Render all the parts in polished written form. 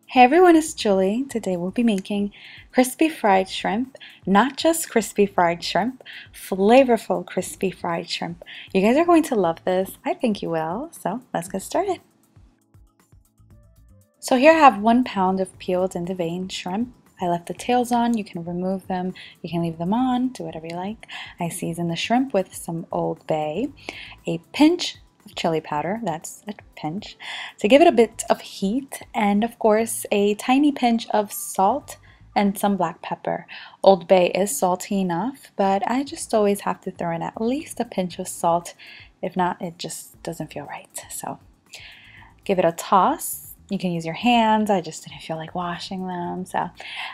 Hey everyone, it's Julie. Today we'll be making crispy fried shrimp. Not just crispy fried shrimp, flavorful crispy fried shrimp. You guys are going to love this. I think you will. So let's get started. So here I have 1 pound of peeled and deveined shrimp. I left the tails on. You can remove them. You can leave them on. Do whatever you like. I season the shrimp with some Old Bay, a pinch of chili powder, that's a pinch, to give it a bit of heat, and of course a tiny pinch of salt and some black pepper. Old Bay is salty enough, but I just always have to throw in at least a pinch of salt. If not, it just doesn't feel right. So give it a toss. You can use your hands. I just didn't feel like washing them, so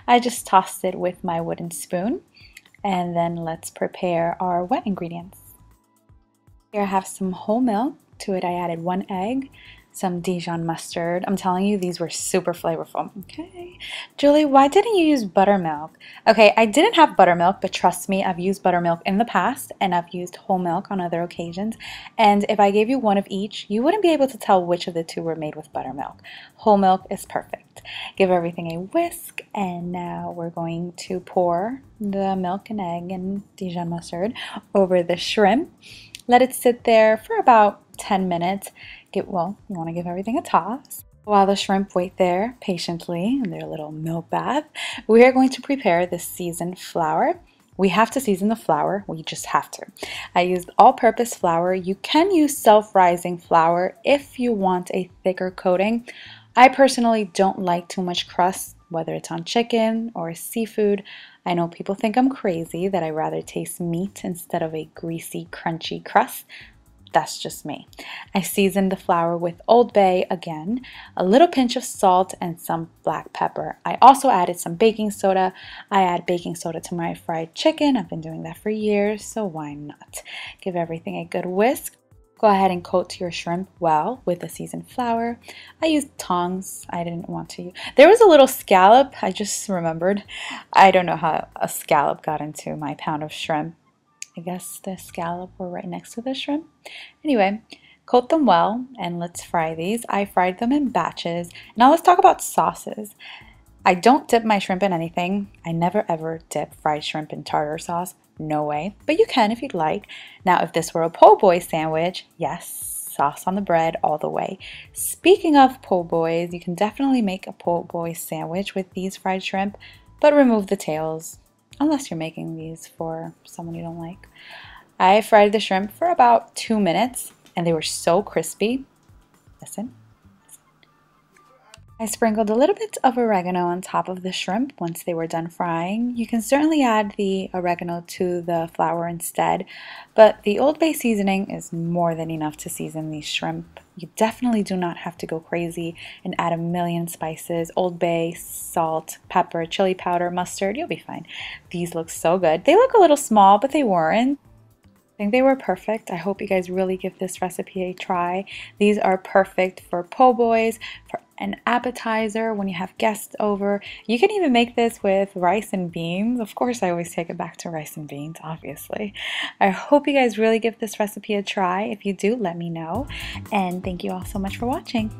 I just tossed it with my wooden spoon. And then let's prepare our wet ingredients. Here I have some whole milk. To it I added 1 egg, some Dijon mustard. I'm telling you, these were super flavorful. Okay. Julie, why didn't you use buttermilk? Okay, I didn't have buttermilk, but trust me, I've used buttermilk in the past and I've used whole milk on other occasions. And if I gave you one of each, you wouldn't be able to tell which of the two were made with buttermilk. Whole milk is perfect. Give everything a whisk, and now we're going to pour the milk and egg and Dijon mustard over the shrimp. Let it sit there for about 10 minutes. You want to give everything a toss. While the shrimp wait there patiently in their little milk bath, we are going to prepare the seasoned flour. We have to season the flour. We just have to. I used all-purpose flour. You can use self-rising flour if you want a thicker coating. I personally don't like too much crust, whether it's on chicken or seafood. I know people think I'm crazy, that I rather taste meat instead of a greasy, crunchy crust. That's just me. I seasoned the flour with Old Bay again, a little pinch of salt, and some black pepper. I also added some baking soda. I add baking soda to my fried chicken. I've been doing that for years, so why not? Give everything a good whisk. Go ahead and coat your shrimp well with the seasoned flour. I used tongs. I didn't want to. There was a little scallop. I just remembered. I don't know how a scallop got into my pound of shrimp. I guess the scallop were right next to the shrimp. Anyway, coat them well and let's fry these. I fried them in batches. Now let's talk about sauces. I don't dip my shrimp in anything. I never ever dip fried shrimp in tartar sauce. No way, but you can if you'd like. Now, if this were a po' boy sandwich, yes, sauce on the bread all the way. Speaking of po' boys, you can definitely make a po' boy sandwich with these fried shrimp, but remove the tails, unless you're making these for someone you don't like. I fried the shrimp for about 2 minutes, and they were so crispy. Listen. I sprinkled a little bit of oregano on top of the shrimp once they were done frying. You can certainly add the oregano to the flour instead, but the Old Bay seasoning is more than enough to season these shrimp. You definitely do not have to go crazy and add a million spices. Old Bay, salt, pepper, chili powder, mustard, you'll be fine. These look so good. They look a little small, but they weren't. I think they were perfect. I hope you guys really give this recipe a try. These are perfect for po' boys, for an appetizer when you have guests over. You can even make this with rice and beans. Of course, I always take it back to rice and beans, obviously. I hope you guys really give this recipe a try. If you do, let me know. And thank you all so much for watching.